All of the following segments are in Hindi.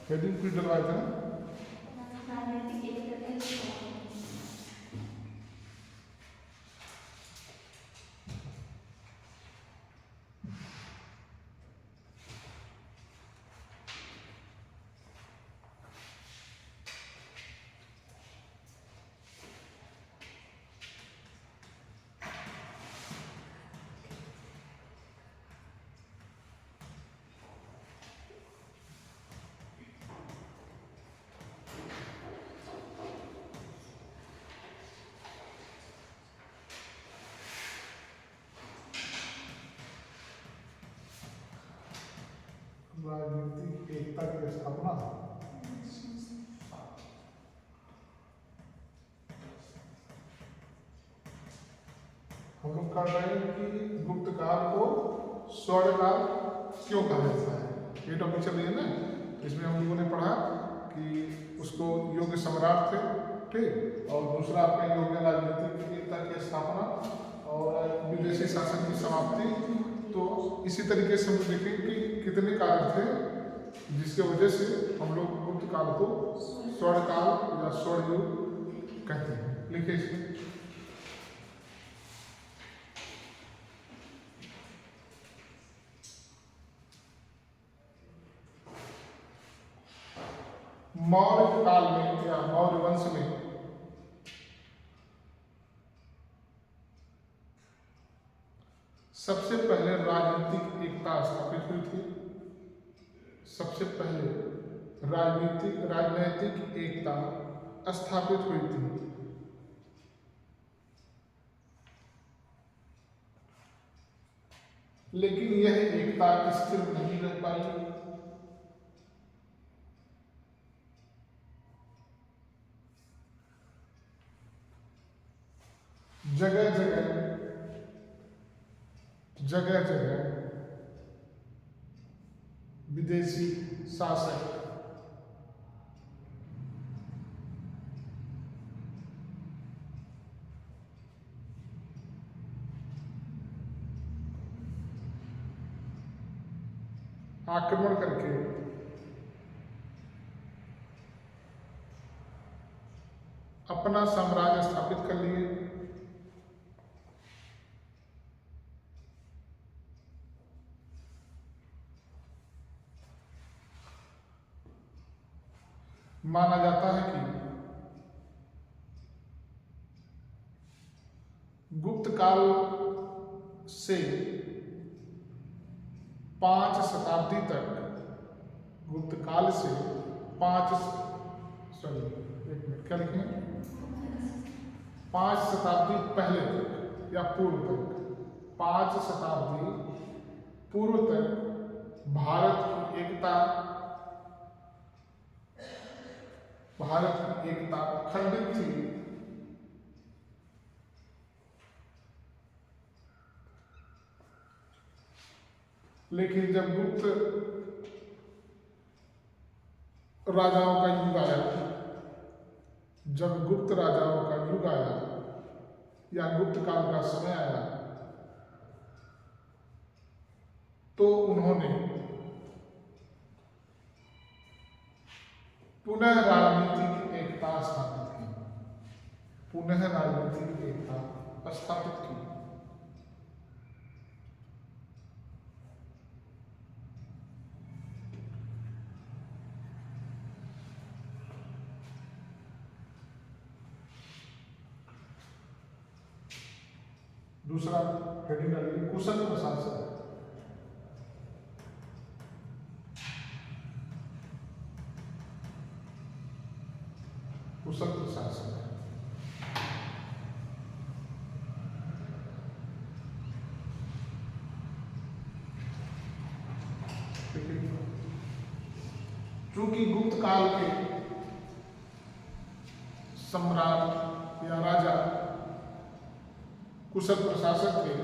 हेडिंग कुछ डलवाए थे ना। राजनीतिक एकता की स्थापना। हम लोग कर रहे हैं कि गुप्त काल को स्वर्ण काल क्यों कहा जाता है, ये टॉपिक चल रही है ना। इसमें हम लोगों ने पढ़ा कि उसको योग्य सम्राट थे, ठीक, और दूसरा आपका योग्य राजनीतिक एकता की स्थापना और विदेशी शासन की समाप्ति। तो इसी तरीके से हम देखें कि कितने कार्य थे जिसके वजह से हम लोग गुप्त काल को स्वर्ण काल या स्वर्ण युग कहते हैं। लिखिए इसमें मौर्य काल में या मौर्य वंश में सबसे पहले राजनीतिक एकता स्थापित हुई थी। सबसे पहले राजनीतिक एकता स्थापित हुई थी। लेकिन यह एकता स्थिर नहीं रह पाई। जगह जगह विदेशी शासक आक्रमण करके अपना साम्राज्य स्थापित कर लिए। माना जाता है कि गुप्त काल से 5 शताब्दी तक, गुप्त काल से 5 शताब्दी पहले तक या पूर्व तक, 5 शताब्दी पूर्व तक भारत की एकता खंडित थी। लेकिन जब गुप्त राजाओं का युग आया, या गुप्त काल का समय आया, तो उन्होंने पुनः राजनीतिक एकता स्थापित की। दूसरा हेडिंग डालिए कुशल प्रशासन। कुशल प्रशासन चूंकि गुप्त काल के सम्राट या राजा कुशल प्रशासक थे,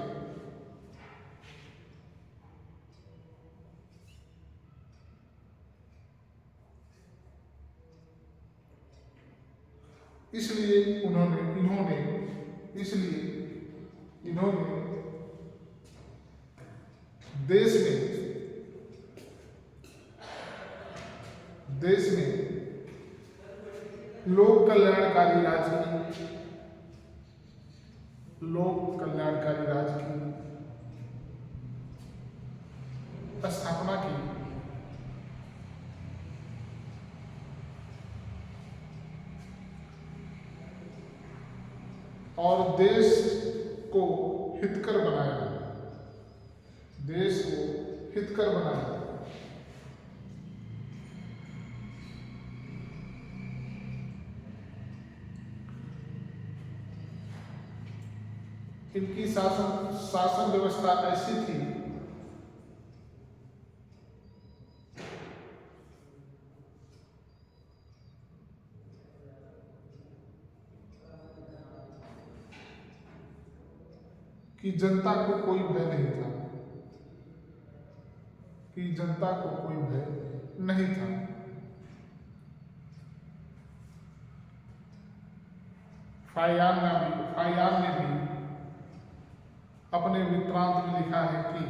इसलिए इन्होंने देश में लोक कल्याणकारी राज की स्थापना की। और देश को हितकर बनाया। इनकी शासन व्यवस्था ऐसी थी कि जनता को कोई भय नहीं था। फायान ने भी अपने वृत्तांत में लिखा है कि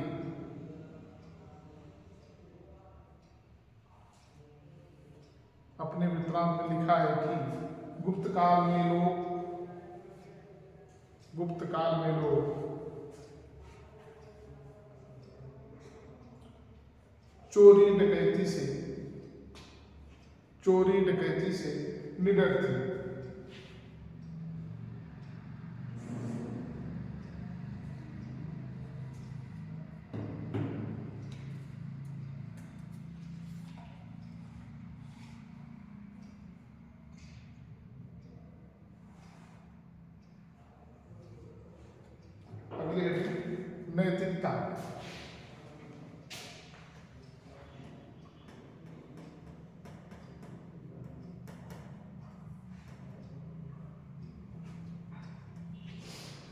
गुप्त काल में लोग चोरी डकैती से निडर थे। अगली नैतिकता।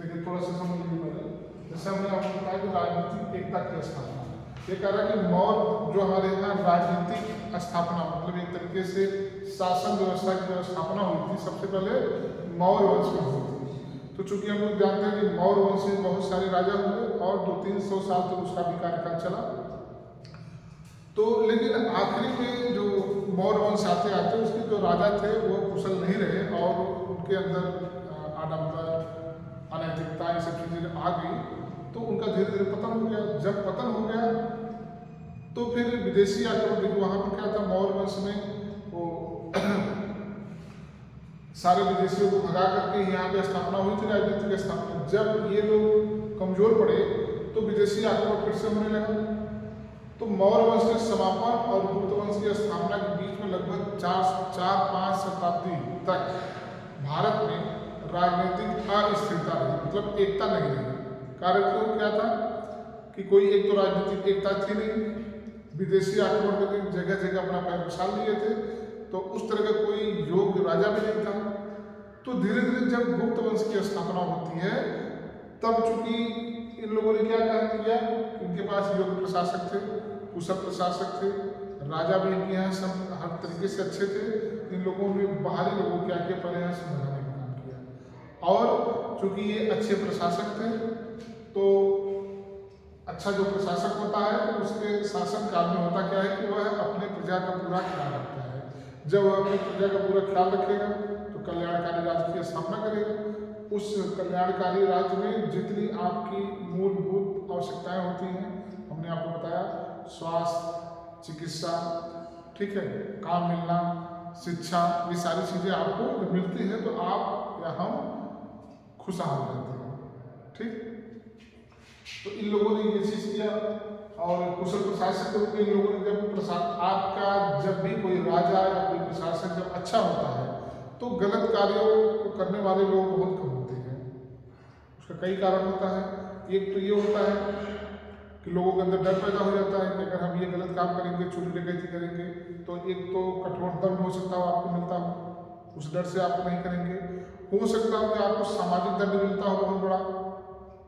लेकिन थोड़ा सा समझ लीजिए पहले, जैसे हमने आपको बताया कि राजनीतिक एकता की स्थापना। ये कह रहा है कि मौर्य जो हमारे यहाँ राजनीतिक स्थापना मतलब एक तरीके से शासन व्यवस्था की जो स्थापना हुई थी सबसे पहले मौर्य वंश में हुई थी। तो चूंकि हम लोग जानते हैं कि मौर्य वंश में बहुत सारे राजा हुए और 200-300 साल तक उसका भी कार्यकाल चला। तो लेकिन आखिरी में जो मौर्य वंश आते उसके जो राजा थे वो कुशल नहीं रहे और उनके अंदर आडंबर अनैतिकता ये सब चीजें आ गई तो उनका धीरे धीरे पतन हो गया। जब पतन हो गया तो फिर विदेशी आक्रमण, वहां पर क्या था मौर्य वंश में वो सारे विदेशियों को भगा करके यहाँ पे स्थापना हुई थी राजनीतिक स्थापना। जब ये लोग कमजोर पड़े तो विदेशी आक्रमण फिर से होने लगा। तो मौर्य वंश के समापन और गुप्त वंश की स्थापना के बीच में लगभग 4-5 शताब्दी तक भारत में राजनीतिक अस्थिरता रही, मतलब एकता नहीं रही। कारण क्यों क्या था कि कोई एक तो राजनीतिक एकता थी नहीं, विदेशी आक्रमण करके जगह जगह अपना पैर पसार लिए थे, तो उस तरह का कोई योग्य राजा भी नहीं था। तो धीरे धीरे जब गुप्त वंश की स्थापना होती है तब चूंकि इन लोगों ने क्या काम किया, इनके पास योग्य प्रशासक थे, कुशल प्रशासक थे, राजा भी इनके यहाँ सब हर तरीके से अच्छे थे। इन लोगों ने बाहरी लोगों को क्या किया, पहले यहाँ से भगाने का काम किया। और चूंकि ये अच्छे प्रशासक थे तो अच्छा जो प्रशासक होता है तो उसके शासन काल में होता क्या है कि वह अपने प्रजा का पूरा ख्याल रखता है। जब वह अपनी प्रजा का पूरा ख्याल रखेगा तो कल्याणकारी राज्य की स्थापना करेगा। उस कल्याणकारी राज्य में जितनी आपकी मूलभूत आवश्यकताएं होती हैं, हमने आपको बताया स्वास्थ्य, चिकित्सा, ठीक है, काम मिलना, शिक्षा, ये सारी चीजें आपको जब मिलती हैं तो आप या हम खुशहाल रहते हैं। ठीक, तो इन लोगों ने ये चीज किया और कुशल प्रशासक के रूप में इन लोगों ने जब आपका जब भी कोई राजा या कोई प्रशासक जब अच्छा होता है तो गलत कार्यों को करने वाले लोग बहुत कम होते हैं। उसका कई कारण होता है। एक तो ये होता है कि लोगों के अंदर डर पैदा हो जाता है कि अगर हम ये गलत काम करेंगे, चोरी डकैती करेंगे तो एक तो कठोर दंड हो सकता हो आपको मिलता हो, उस डर से आप नहीं करेंगे। हो सकता हो कि आपको सामाजिक दंड मिलता हो बहुत बड़ा,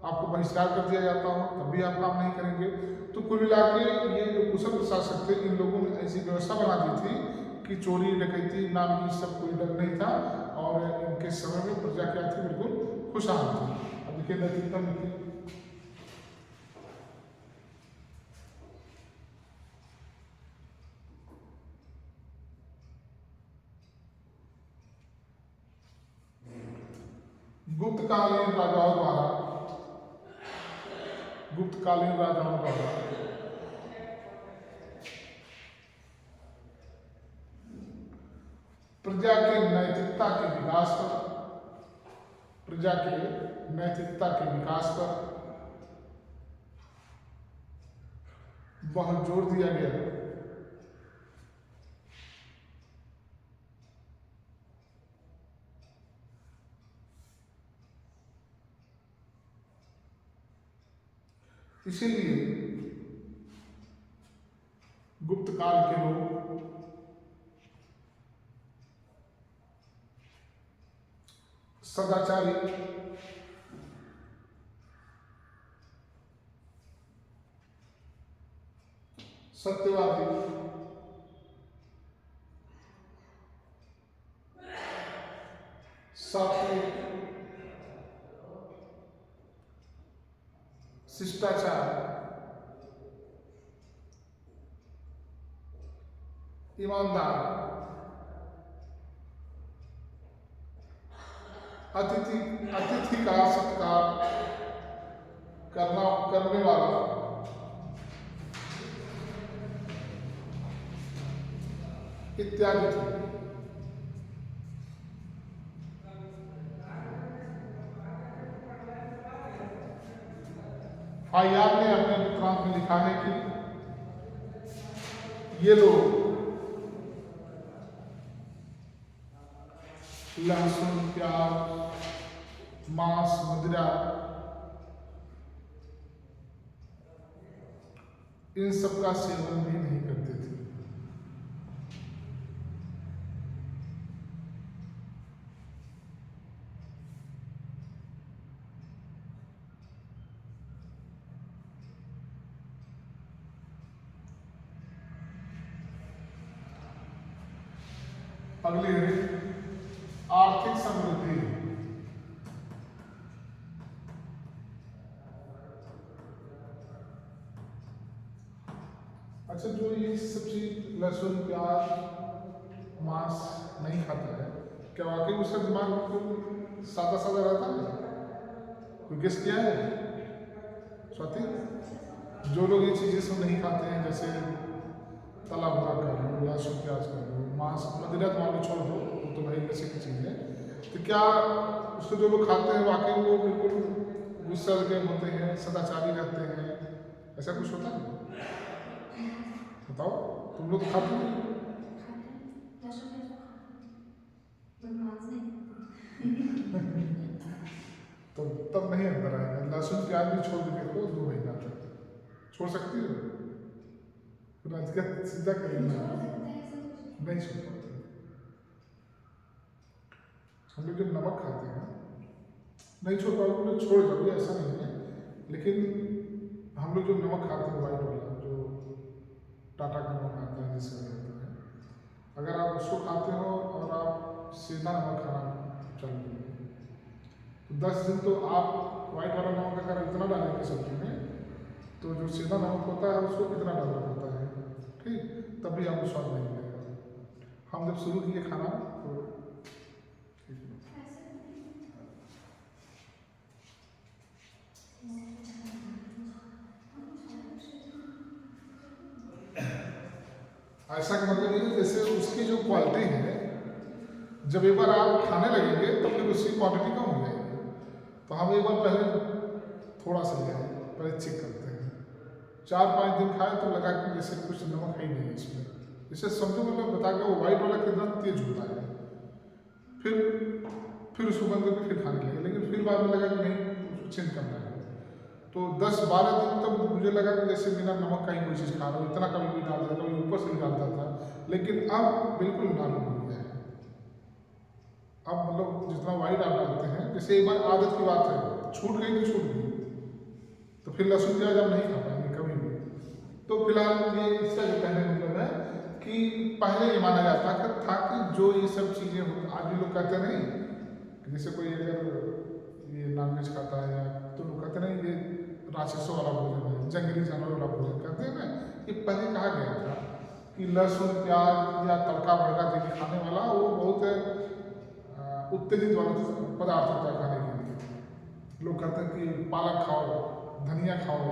आपको बहिष्कार कर दिया जाता हो, तब भी आप काम नहीं करेंगे। तो कुल मिला के ये जो कुशल प्रशासक थे इन लोगों ने ऐसी व्यवस्था बना दी थी कि चोरी डकैती नाम की सब कोई डर नहीं था और इनके समय में प्रजा क्या थी, बिल्कुल खुशहाल थी। अब देखिए नैतिकता मिलती है। गुप्तकालीन राजाओं द्वारा गुप्तकालीन राजाओं द्वारा प्रजा के नैतिकता के विकास पर प्रजा के नैतिकता के विकास पर बहुत जोर दिया गया। इसीलिए गुप्त काल के लोग सदाचारी, सत्यवादी, सात्विक, शिष्टाचार, ईमानदार, अतिथि का सत्कार करने वाला, इत्यादि थे। फायाद ने अपने वृत्तांत में लिखा है कि ये लोग लहसुन, प्याज, मांस, मदिरा इन सब का सेवन भी नहीं करते थे। अगली है आर्थिक समृद्धि। अच्छा, जो ये सब चीज लहसुन, प्याज, मांस नहीं खाता है, क्या वाकई उसका दिमाग बिल्कुल सादा सादा रहता है? कोई गेस किया है स्वाति? जो लोग ये चीजें सब नहीं खाते हैं, जैसे तला भुना कर लो, लहसुन प्याज कर लो, मांस, मदिरा तो मान लो छोड़ दो, वो तो भाई वैसे की चीज़ है, तो क्या उसको जो लोग खाते हैं वाकई वो बिल्कुल गुस्सा के होते हैं, सदाचारी रहते हैं? ऐसा कुछ होता है? बताओ, तुम लोग तो खाते हो? तो तब नहीं अंदर आएगा। लहसुन प्याज भी छोड़ के देखो 2 महीना तक, छोड़ सकती हो? सीधा करेंगे नहीं छोड़ पाते। हम लोग जब नमक खाते हैं नहीं छोड़ पाओगे, छोड़ जाओगे ऐसा नहीं है, लेकिन हम लोग जो नमक खाते हैं वाइट वाला, जो टाटा का नमक आता है जिससे रहता है, अगर आप उसको खाते हो और आप सीधा नमक खाना चालू करोगे तो 10 दिन तो आप वाइट वाला नमक अगर इतना डालेंगे सब्जी में, तो जो सीधा नमक होता है उसको इतना डालना होता है, ठीक, तब भी आपको स्वाद नहीं मिलेगा। हम जब शुरू किए खाना तो ऐसा का मतलब ये जैसे उसकी जो क्वालिटी है, जब एक बार आप खाने लगेंगे तो फिर उसकी क्वांटिटी कम हो जाएगी। तो हम एक बार पहले थोड़ा सा लिया, पहले चेक करते हैं, 4-5 दिन खाए तो लगा कि जैसे कुछ नमक है ही नहीं इसमें, इसे समझो मतलब बता के वो वाइट वाला कितना तेज होता है। फिर उसको बंद करके फिर खाने लगे, लेकिन फिर बाद में लगा कि नहीं उसको चेंज करना है। तो 10-12 दिन तक मुझे लगा कि जैसे बिना नमक का ही कोई चीज़ खा रहा हूँ, इतना कभी भी डालता था, कभी ऊपर से भी डालता था, लेकिन अब बिल्कुल नॉर्मल हो गया है। अब मतलब जितना वाइट आप डालते हैं, जैसे एक बार आदत की बात है, छूट गई तो छूट गई, तो फिर लहसुन प्याज आप नहीं खा पाएंगे कभी भी। तो फिलहाल ये इसका जो कहने का मतलब है कि पहले ये माना जाता था कि जो ये सब चीज़ें आज भी लोग कहते नहीं, जैसे कोई अगर ये नॉनवेज खाता है तो लोग कहते नहीं ये राक्षसों वाला भोजन है, जंगली जानवर वाला भोजन कहते हैं ना, ये पहले कहा गया था कि लहसुन प्याज या तड़का भड़का देके खाने वाला वो बहुत उत्तेजित वाला पदार्थ होता है खाने के लिए। लोग कहते हैं कि पालक खाओ, धनिया खाओ,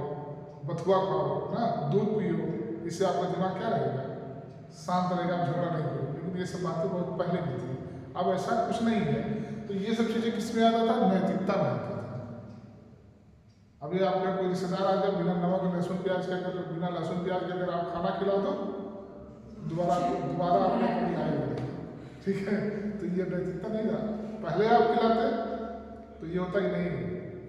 बथुआ खाओ ना, दूध पियो, इससे आपका दिमाग क्या रहेगा, शांत रहेगा, आप झगड़ा नहीं करोगे। लेकिन ये सब बातें बहुत पहले की थी, अब ऐसा कुछ नहीं है। तो ये सब चीज़ें किस में आता था, नैतिकता में आता था। अभी आपका कोई रिश्तेदार आ जाए, बिना नमक लहसुन प्याज के, अगर बिना लहसुन प्याज के अगर आप खाना खिलाओ तो दोबारा आपको कभी आएगा नहीं, ठीक है। तो ये नैतिकता नहीं था। पहले आप खिलाते तो ये होता ही नहीं,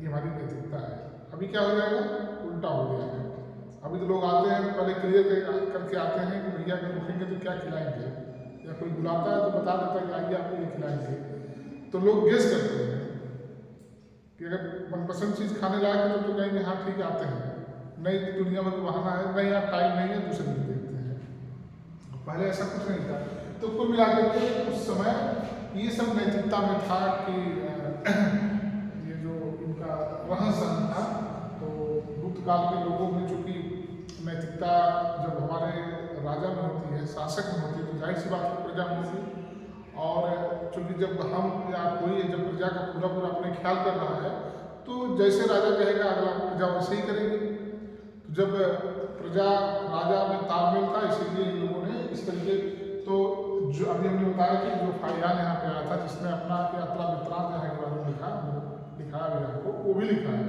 ये हमारी नैतिकता है। अभी क्या हो जाएगा, उल्टा हो जाएगा। अभी तो लोग आते हैं, पहले क्लियर करके आते हैं कि भैया अगर रुकेंगे तो क्या खिलाएंगे, या कोई बुलाता है तो बता देता है कि आइए आपको ये खिलाएंगे। तो लोग गेस करते हैं कि अगर मनपसंद चीज़ खाने लायक है तो कहेंगे हाँ ठीक है आते हैं, नहीं तो दुनिया भर का बहाना है, नहीं यार टाइम नहीं है, दूसरे दिन देखते हैं। पहले ऐसा कुछ नहीं था। तो कुल मिलाकर के उस समय ये सब नैतिकता में था कि ये जो इनका रहन सहन था। तो गुप्त काल के लोगों में चूँकि नैतिकता जब हमारे राजा में होती है, शासक में होती है, तो जाहिर सी बात है प्रजा में होती है। और चूँकि जब हम या कोई जब प्रजा का पूरा अपने ख्याल कर रहा है तो जैसे राजा कहेगा अगला प्रजा वैसे ही करेगी। तो जब प्रजा राजा में तालमेल था, इसीलिए इन लोगों ने इस तरीके, तो जो अभी हमने बताया कि जो फाइयान यहाँ पे आया था जिसने अपना यात्रा वृत्तांत यहाँ के बारे में लिखा है आपको, वो भी लिखा है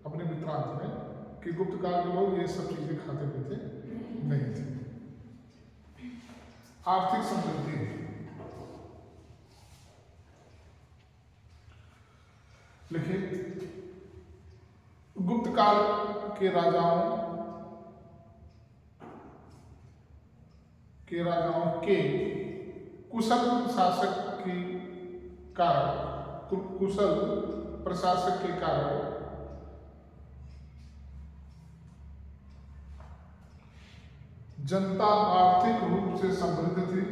अपने वृत्तांत में कि गुप्त काल के लोग ये सब चीज़ें खाते पीते नहीं थे। आर्थिक समृद्धि, लिखिए गुप्त काल के राजाओं के कुशल प्रशासक के कारण जनता आर्थिक रूप से समृद्ध थी।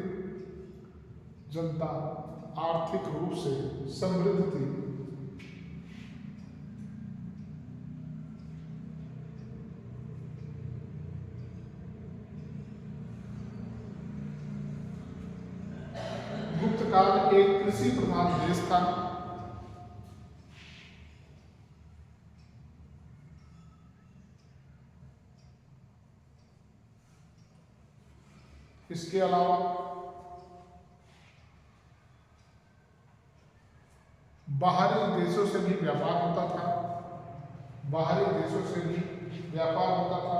जनता आर्थिक रूप से समृद्ध थी। गुप्त काल एक कृषि प्रधान देश था। इसके अलावा बाहरी देशों से भी व्यापार होता था। बाहरी देशों से भी व्यापार होता था।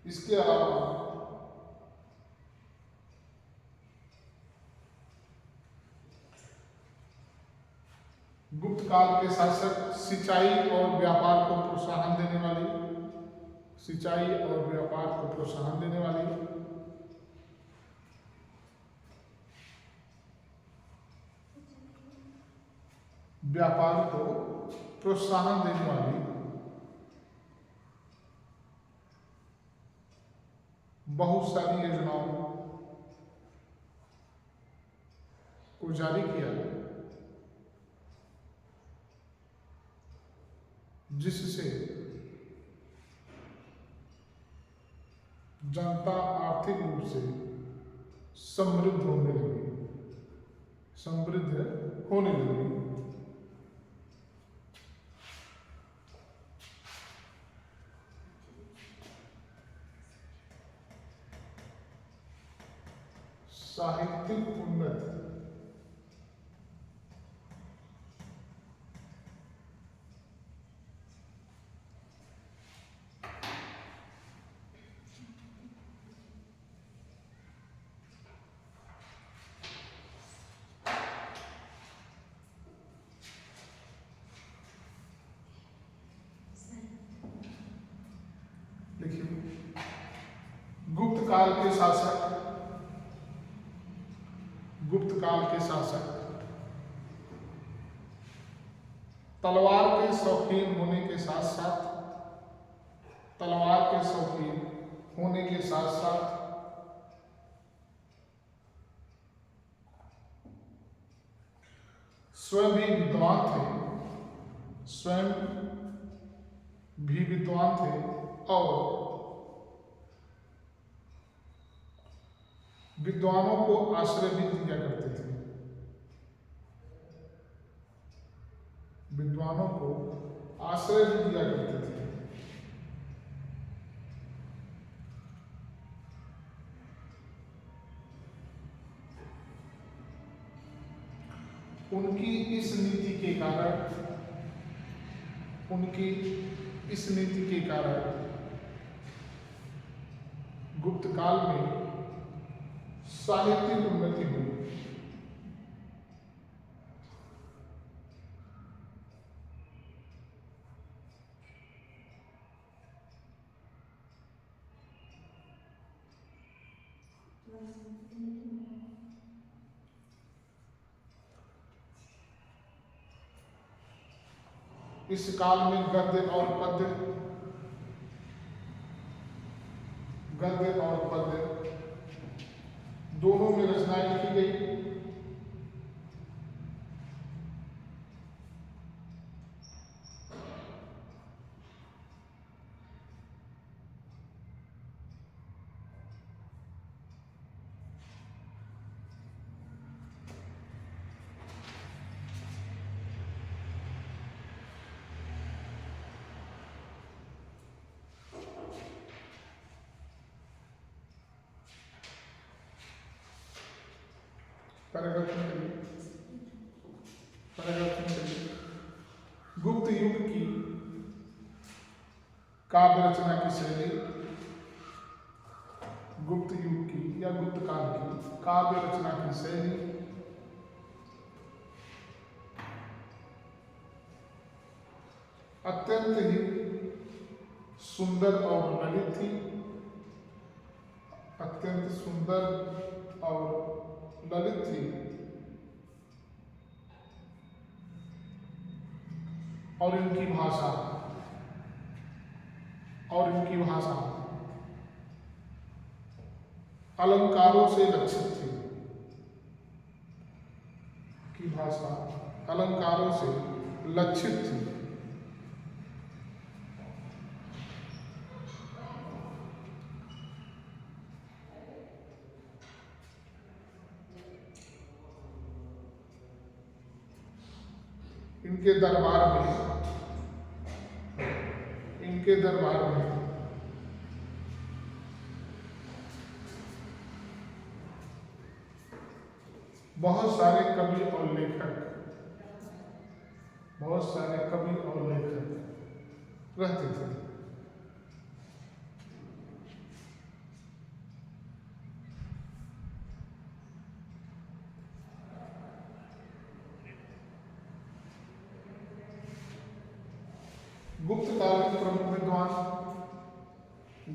इसके अलावा गुप्त काल के शासक सिंचाई और व्यापार को प्रोत्साहन देने वाली व्यापार को प्रोत्साहन देने वाली बहुत सारी योजनाओं को जारी किया, जिससे जनता आर्थिक रूप से समृद्ध होने लगी। साहित्यिक उन्नति, गुप्त काल के शासक तलवार के शौकीन होने के साथ साथ स्वयं भी विद्वान थे। स्वयं भी विद्वान थे और विद्वानों को आश्रय भी दिया करते थे। विद्वानों को आश्रय भी दिया करते थे। उनकी इस नीति के कारण गुप्त काल में साहित्यिक उन्नति हुई। इस काल में गद्य और पद्य दोनों में रचनाएं लिखी गई। गुप्त युग की काव्य रचना की शैली, गुप्त युग की या गुप्त काल की काव्य रचना की शैली अत्यंत ही सुंदर और ललित थी। अत्यंत सुंदर और ललित थी और इनकी भाषा अलंकारों से लक्षित थी। की भाषा अलंकारों से लक्षित थी। इनके दरबार में बहुत सारे कवि और लेखक रहते थे।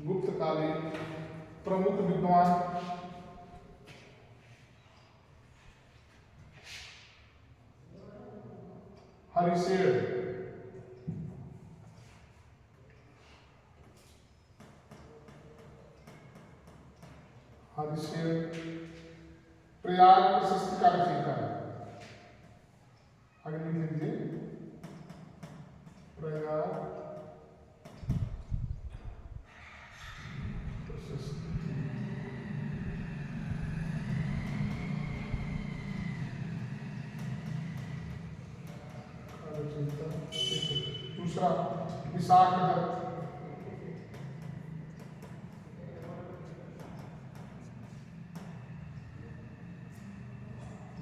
गुप्तकालीन प्रमुख विद्वान हरिशेर, प्रयाग प्रशस्ति का रचयिता है। आगे लिख लीजिए, प्रयाग दूसरा विशाख दत्त,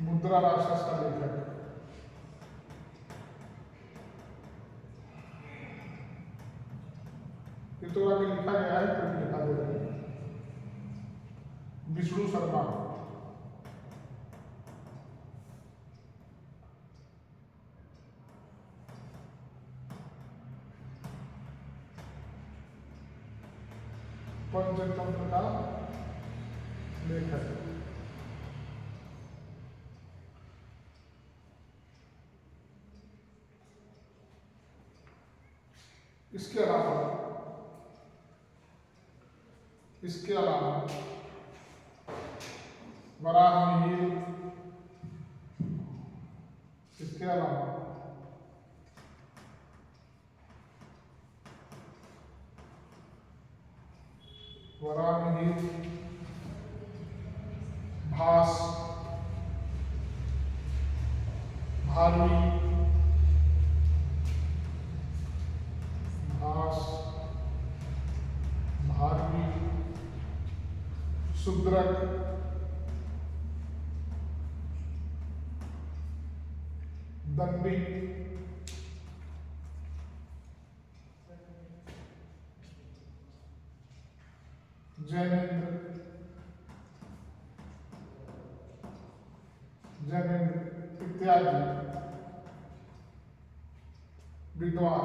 मुद्रा राक्षस का लेखक। ये तो आगे लिखा गया है, फिर लिखा दे रहे हैं। विष्णु शर्मा, पंचतंत्र का लेखक। इसके अलावा वराहमिहिर, इसके अलावा वरामिहिर, भास, भारवी, भास, भारवी, शुद्रक, दंडी, जैनेन्द्र, इत्यादि विद्वान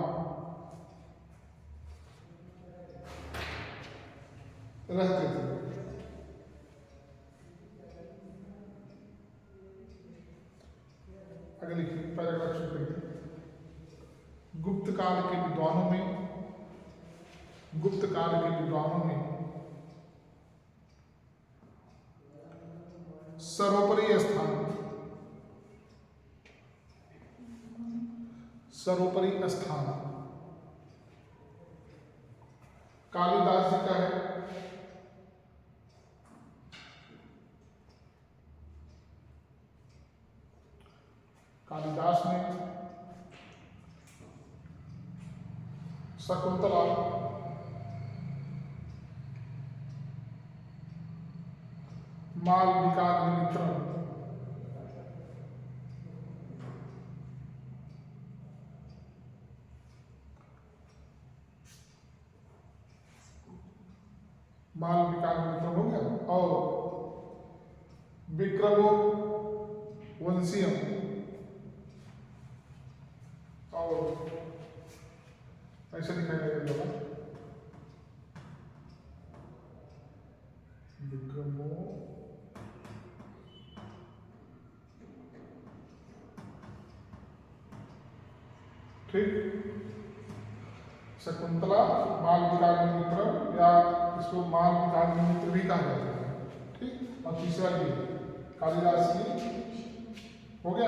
रहते थे। आगे लिखिए पैराग्राफ शुरू करिए। गुप्त काल के विद्वानों में सर्वोपरि स्थान कालिदास जी का है। कालिदास ने शकुंतला, मालविकाग्निमित्रम, हो गया, और विक्रमो वंशियम, और ऐसा दिखाई देगा विक्रमो ठीक, शकुंतला, मालविकाग्निमित्र, या इसको मालविकाग्निमित्र भी कहा जाता है। ठीक, और तीसरा ये कालिदास की हो गया।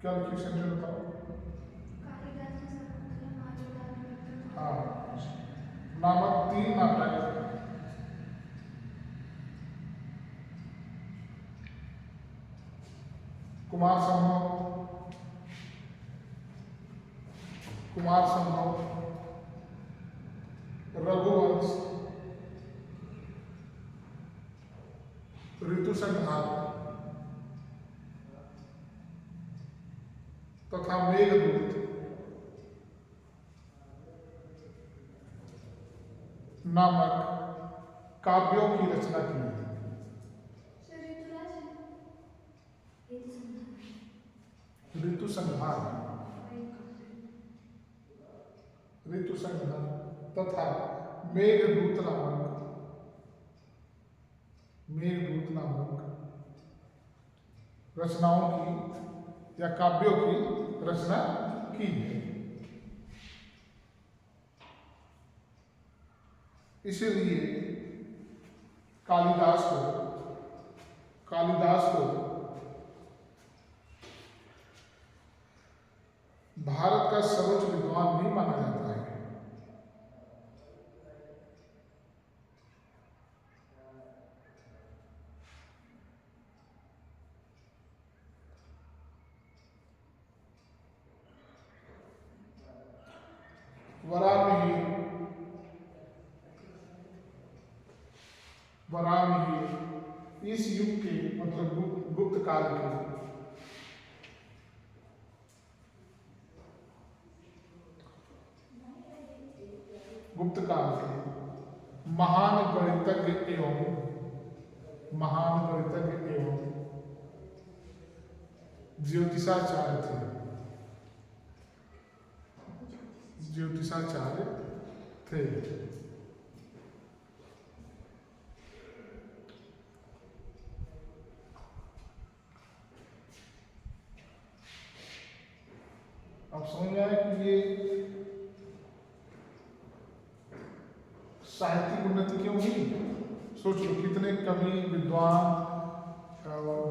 क्या लिखिए सेंटेंस बताओ। हाँ, नामक 3 नाटक कुमार संभव, रघुवंश, ऋतुसंहार तथा मेघदूत नामक काव्यों की रचना की है। ऋतुसंहार तथा मेघदूत नामक रचनाओं की या काव्यों की रचना की है। इसीलिए कालिदास को भारत का सर्वोच्च विद्वान नहीं माना जाता है। वरामिहिर इस युग के मतलब गुप्त काल के महान गणितज्ञ एवं ज्योतिषाचार्य थे। अब समझ में आया कि ये साहित्यिक उन्नति क्यों हुई। सोच लो कितने कवि, विद्वान,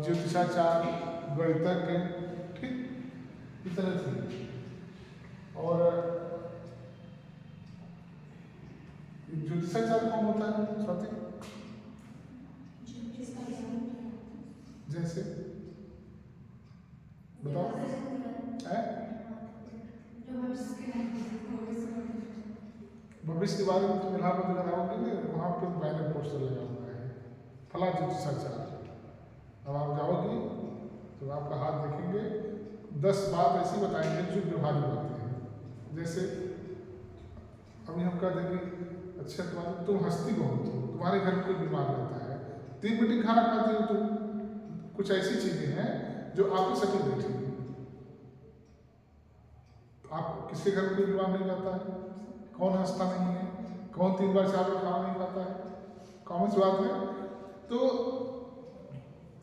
ज्योतिषाचार्य, गणितज्ञ, ठीक, इतने थे। और ज्योतिषाचार्य कौन होता है स्वाति? जैसे बताओ है? भविष्य के बारे में तुम इलाहाबाद अगर आओगे ना, वहाँ पे बैनर पोस्टर लगा हुआ है फला ज्योतिषाचार्य। अब आप जाओगे तो आपका हाथ देखेंगे, 10 बात ऐसी बताएंगे जो व्यवहारिक बातें हैं। जैसे अभी हम कह देंगे अच्छा तुम हंसती बहुत हो, तुम्हारे घर में कोई बीमार रहता है, 3 मीटिंग खाना खाती हो तुम, कुछ ऐसी चीजें हैं जो आपके सटीक बैठेंगी। आप किसके घर में कोई बीमार नहीं रहता है? कौन हंसता नहीं है? कौन 3 बार 4 बार खाना नहीं खाता है? कॉमन सी बात है। तो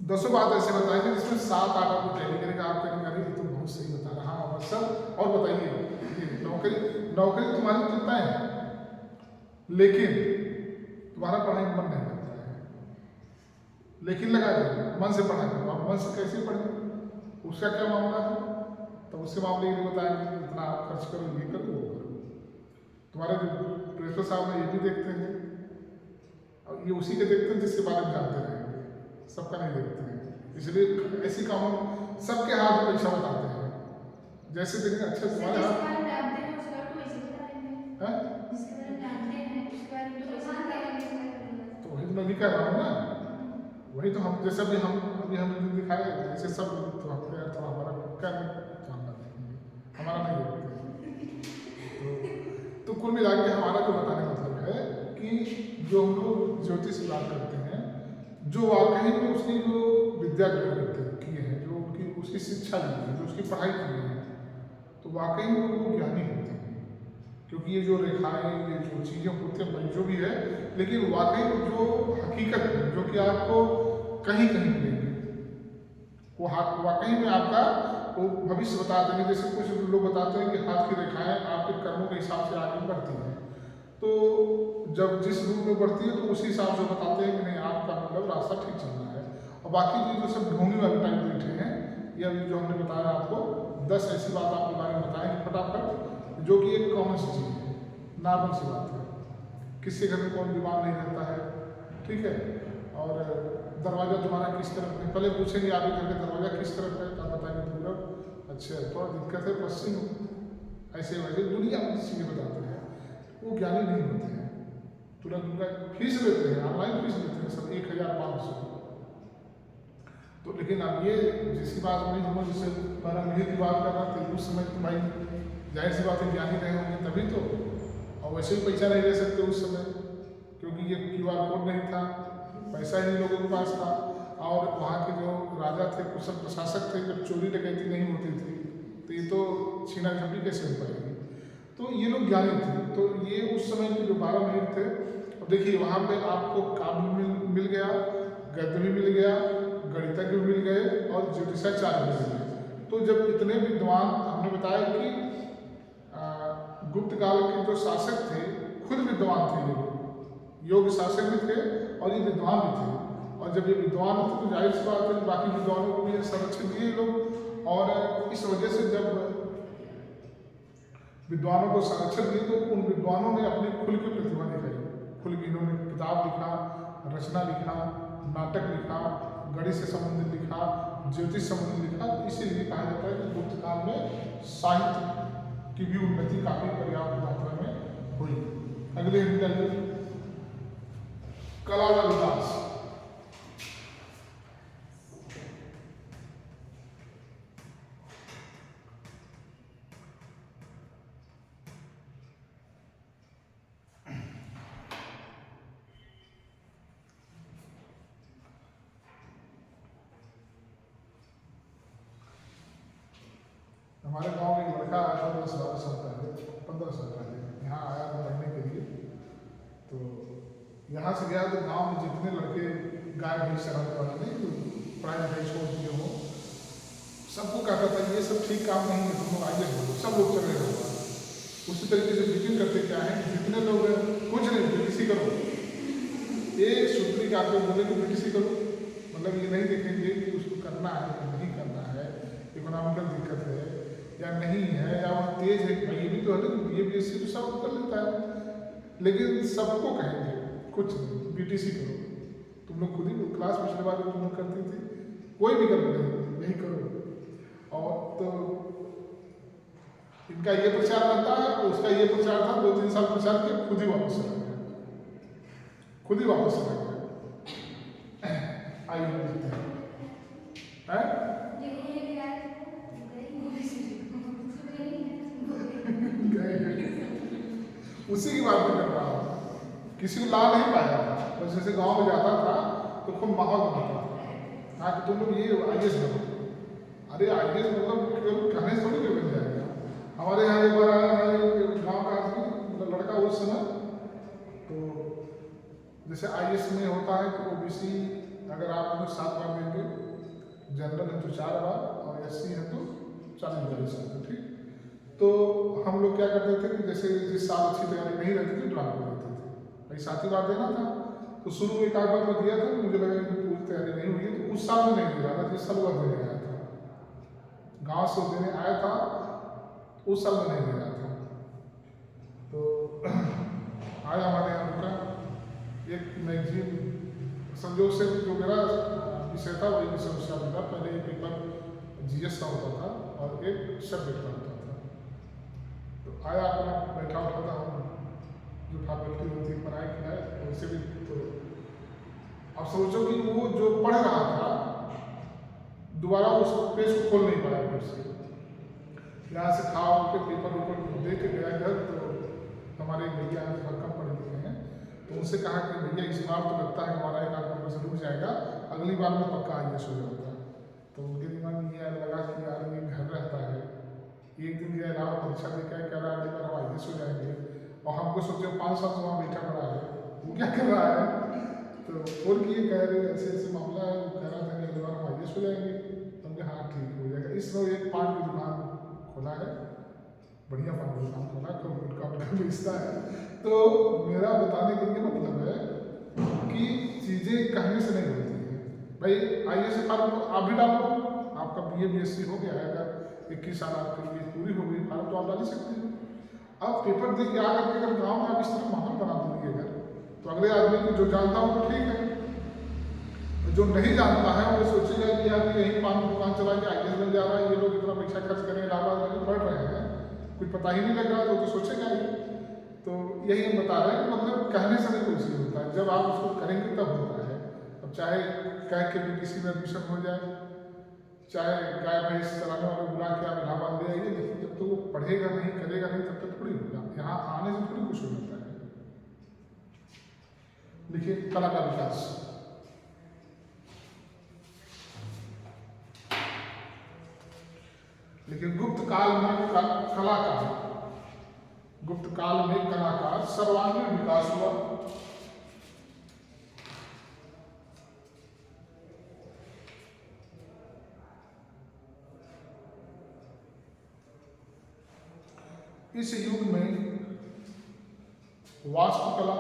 10 बात ऐसे बताएंगे जिसमें 7-8 आपको टैली करेगा। आप कहेंगे अरे ये तो बहुत सही बता रहा। हाँ सर और बताइए, नौकरी तुम्हारी तो तय है, लेकिन तुम्हारा पढ़ाई में मन नहीं लगता है, लेकिन लगा देंगे मन से पढ़ाई करो। आप मन से कैसे पढ़ेंगे, उसका क्या मामला है? तो उसके मामले ये बताएंगे कि इतना आप खर्च करो, ये करो, वो करो। तुम्हारे जो प्रिंसिपल साहब हैं ये भी देखते हैं, और ये उसी के देखते हैं जिसके बारे में जानते रहेंगे, सबका नहीं देखते हैं। इसलिए ऐसी कॉमन सबके हाथ में परीक्षा बताते हैं। जैसे देखेंगे अच्छा तुम्हारे हाथ तो वही तो मैं भी कह रहा हूँ ना, वही तो हम जैसे अभी हम दिखाए जैसे सब तो हम तो हमारा क्या जानना देखेंगे, हमारा नहीं देखते। तो कुल मिला के हमारा तो बताने मतलब है कि जो हम लोग ज्योतिष की बात करते हैं, जो वाकई में उसकी जो विद्या ग्रहण किए हैं, जो उनकी उसकी शिक्षा ली है, जो उसकी पढ़ाई की है, तो वाकई में वो ज्ञानी होते हैं। क्योंकि ये जो रेखाएं, ये जो चीज़ें होती हैं, जो भी है, लेकिन वाकई में जो हकीकत है, जो कि आपको कहीं कहीं मिलेंगे, वो वाकई में आपका वो भविष्य बता देंगे। जैसे कुछ लोग बताते हैं कि हाथ की रेखाएं आपके कर्मों के हिसाब से आगे बढ़ती हैं, तो जब जिस रूप में बढ़ती है तो उसी हिसाब से बताते हैं कि नहीं आपका मतलब रास्ता ठीक चल रहा है। और बाकी जो सब ढोंगी वाले टाइप बैठे हैं, या जो हमने बताया आपको 10 ऐसी बात आपके बारे में बताएंगे फटाफट, जो कि एक कॉमन सी चीज़ है, नॉर्मल सी बात है। किसके घर में कौन बीमार नहीं रहता है, ठीक है? और दरवाज़ा तुम्हारा किस तरफ है, पहले पूछेंगे आपके घर का दरवाज़ा किस तरफ है, तब बताएंगे पूरब। अच्छा थोड़ा दिक्कत है पश्चिम, ऐसे वैसे दुनिया में चीज़ें बताते हैं। वो ज्ञानी नहीं होते हैं, तुरंत उनका फीस लेते हैं, ऑनलाइन फीस लेते हैं सब 1500। तो लेकिन अब ये जिसकी बात हुई हम जैसे 12 महीने की बात कर रहा था, उस समय तो भाई जाहिर सी बात है ज्ञानी रहे होंगे तभी तो, और वैसे भी पैसा नहीं ले सकते उस समय, क्योंकि ये QR कोड नहीं था, पैसा ही लोगों के पास था। और वहाँ के जो राजा थे, कुशल प्रशासक थे, जब चोरी डकैती नहीं होती थी तो ये तो छीना झपटी कैसे हो पाएगी। तो ये लोग ज्ञानी थे, तो ये उस समय के जो 12 महीने थे। अब देखिए वहाँ पे आपको काव्य मिल गया, गद्य भी मिल गया, गणितज्ञ भी मिल गए और ज्योतिषाचार्य भी मिल गए। तो जब इतने विद्वान, हमने बताया कि गुप्त काल के जो शासक थे खुद विद्वान थे, ये योग शासक भी थे और ये विद्वान भी थे। और जब ये विद्वान थे तो जाहिर सी बात है बाकी विद्वानों को भी संरक्षण दिए लोग, और इस वजह से जब विद्वानों को संरक्षण दिए तो उन विद्वानों ने अपनी खुल की प्रतिभा दिखाई, खुल की इन्होंने किताब लिखा, रचना लिखा, नाटक लिखा, गणित से संबंधित लिखा, ज्योतिष संबंधित लिखा। इसीलिए कहा जाता है कि गुप्त काल में साहित्य की भी उन्नति काफी पर्याप्त मात्रा में हुई। अगले कला का विकास। हमारे गांव में एक लड़का आया था 10-12 साल पहले, 15 साल पहले यहाँ आया था पढ़ने के लिए। तो यहाँ से गया तो गांव में जितने लड़के गाय भैंस चराने वाले नहीं, तो पढ़ाई लिखाई छोड़ दिए हो, सबको कहता था ये सब ठीक काम नहीं है, तुम लोग आइए बोलो, सब लोग चले गए। उसी तरीके से मीटिंग करते क्या है कि जितने लोग कुछ नहीं बीटीसी करो, एक सूत्री का आके बोले कि बीटीसी करो, मतलब ये नहीं देखेंगे कि उसको करना है कि नहीं करना है, इकोनॉमिकल दिक्कत है या नहीं है, या वो तेज है, ये भी तो है ना, BA BSc तो सब कर लेता है, लेकिन सबको कहेंगे कुछ नहीं, बीटीसी करो। तुम लोग खुद ही क्लास पिछले बार तुम लोग करती थी, कोई भी करो नहीं, यही करो। और तो इनका ये प्रचार बनता है, उसका ये प्रचार था, 2-3 साल प्रचार किया, खुद ही वापस चला गया, खुद ही वापस चला गया। आइए देखते हैं। उसी की बात मैं कर रहा हूँ, किसी को ला नहीं पाया था। बस जैसे गांव में जाता था तो खूब माहौल बनाता था, हाँ कि तुम लोग ये आईएएस बनो। अरे आईएएस मतलब केवल कहने से थोड़ी कोई बन जाएगा। हमारे यहाँ एक बार आया था एक गाँव का आदमी, मतलब लड़का उस समय, तो जैसे आईएएस में होता है कि ओबीसी अगर आप 7 बार देंगे, जनरल है तो 4 बार, और एससी है तो 40-42 ठीक। तो हम लोग क्या करते थे कि जैसे जिस साल अच्छी तैयारी नहीं रहती थी ड्रॉप कर देते थे, भाई 7वीं बार देना था। तो शुरू में एक आध बार मैं दिया था, मुझे लगा कि पूरी तैयारी नहीं हुई है, तो उस साल में नहीं दे रहा था जिस साल वह देने आया था, गाँव से देने आया था, उस साल में नहीं दे रहा था। तो आया हमारे यहाँ रुका, एक मैगजीन संजोग से जो मेरा विषय था वही विषय उसका भी था। पहले एक पेपर जीएस का होता था और एक सब्जेक्ट का होता था। तो आया अपना बैठा उठा था, हम जो फैकल्टी होती है पढ़ाई की है वैसे भी। तो अब सोचो कि वो जो पढ़ रहा था दोबारा उस पेज को खोल नहीं पाया फिर से, यहाँ से खा के पेपर ऊपर दे के गया घर। तो हमारे भैया थोड़ा कम पढ़े लिखे हैं, तो उनसे कहा कि भैया इस बार तो लगता है हमारा 1 आध नंबर से रुक जाएगा, अगली बार में पक्का आईएएस हो जाऊंगा। तो उनके दिमाग में ये लगा कि यार ये घर रहता है, एक दिन गया इलाहाबाद परीक्षा दे के कह रहा है अगली बार हम आईएएस हो जाएंगे, और हमको सोचे 5 साल से वहाँ बैठा पड़ा है, वो क्या कर रहा है। तो फोन किए, कह रहे ऐसे ऐसे मामला है, वो कह रहा था कि अगली बार हम आईएएस हो जाएंगे। तो हमने हाँ ठीक हो जाएगा। इस समय एक पान की दुकान खोला है, बढ़िया पान की दुकान खोला, गुटखा उटखा बेचता है। तो मेरा बताने का ये मतलब है कि चीज़ें कहने से नहीं होती है। भाई आईएएस फार्म तो आप भी डालो, आपका बीए बीएससी हो गया है, अगर 21 साल आपकी एज पूरी हो गई, फार्म तो आप डाल ही सकते हो। अब पेपर दे के आकर के अगर गाँव में आप इस तरह माहौल बना देंगे अगर, तो अगले आदमी को जो जानता हो तो ठीक है, जो नहीं जानता है वो सोचेगा कि यार यही पान की दुकान चला के आईएएस बन जा रहा है, ये लोग इतना पैसा खर्च करें इलाहाबाद में पढ़ रहे हैं, कुछ पता ही नहीं लग रहा तो सोचेगा ही। तो यही हम बता रहे हैं कि मतलब कहने से नहीं कोई चीज़ होता है, जब आप उसको करेंगे तब होता है। अब चाहे कह के बीटीसी में एडमिशन हो जाए, चाहे गाय भैंस चलाने वाले बुला के आप इलाहाबाद ले आइए, लेकिन जब तो वो पढ़ेगा नहीं करेगा नहीं तब तक थोड़ी होगा, यहाँ आने से थोड़ी कुछ हो जाता है। देखिए कला का विकास, लेकिन गुप्त काल में कलाकार, गुप्त काल में कलाकार सर्वांगीण विकास हुआ। इस युग में वास्तुकला,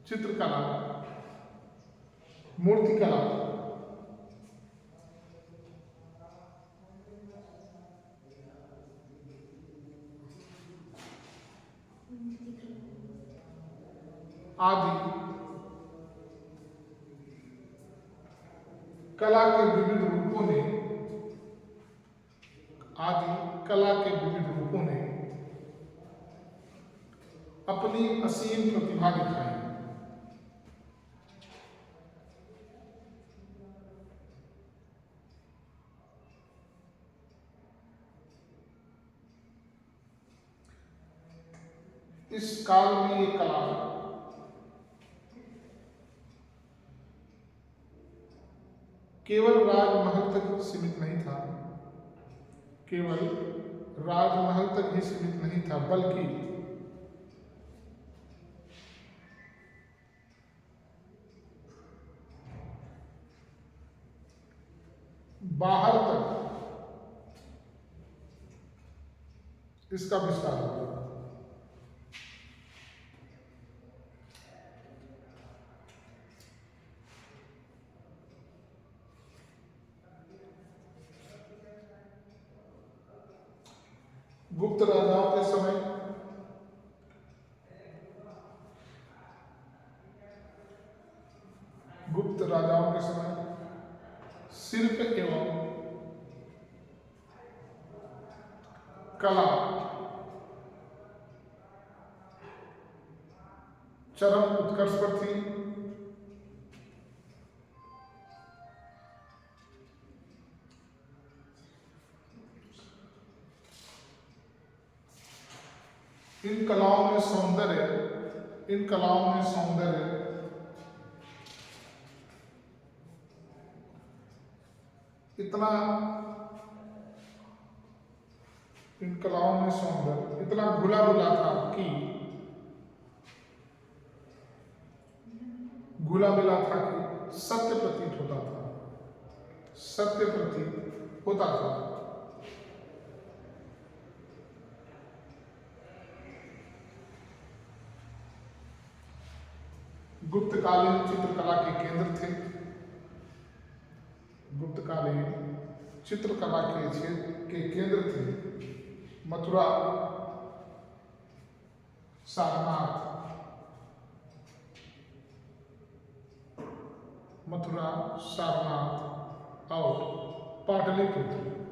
चित्रकला, मूर्तिकला, आदि कला के विविध रूपों ने, अपनी असीम प्रतिभा दिखाई। इस काल में ये कला केवल राजमहल तक सीमित नहीं था, केवल राजमहल तक ही सीमित नहीं था, बल्कि बाहर तक इसका विस्तार हुआ। गुप्त राजाओं के समय गुप्त राजाओं के समय शिल्प एवं कला चरम उत्कर्ष पर थी। इन कलाओं में सौंदर्य इतना घुला मिला था कि सत्य प्रतीत होता था। गुप्तकालीन चित्रकला के केंद्र थे। मथुरा, सारनाथ और पाटलिपुत्र।